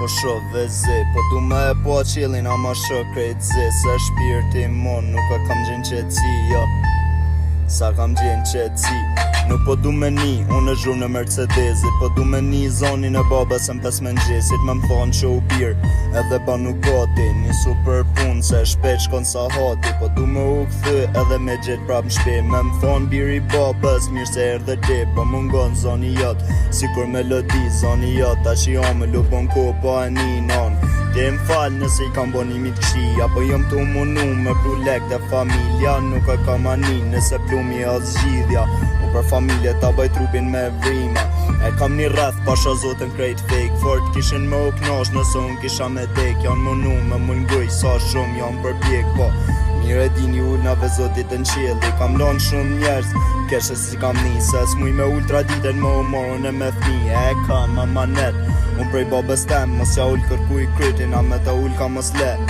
po shoh dhe zi Po du me e po qilin a ma shoh krejt zi Se shpirti mon nuk e kam gjen qetsi jo Sa kam gjen qetsi Nuk po du me ni, unë e zhru në Mercedesit Po du me ni zonin e babës në 5 mëngjesit Me më thonë që u birë edhe ba nuk gati Një super pun se shpet shkon sa hati Po du me u këthy edhe me gjet prap në shpi Me më thonë biri babës mirë se erdhe dhe Po mungon zoni jot, sikur melodi zoni jot Ta që jam me lupon ko po e ninon Ti më falë nëse i kam bo një mit kshi Apo jëm të umunu me pru lek dhe familja Nuk e kam ani nëse plumi o zgjidhja Për familje ta baj trupin me vrima E kam një rreth pasha zotën krejt fake Fort kishin me u knash nëse unë kisha me dek Janë mënu me munguj sa shumë janë për pjek Po mire dini ullnave zotit në qili Kam lanë shumë njerës Keshe si kam nise S'muj me ultra ditën me u morën e me fmi E kam amanet Unë prej babës tem Mos ja ull kërkuj krytin A me ta ull ka mos le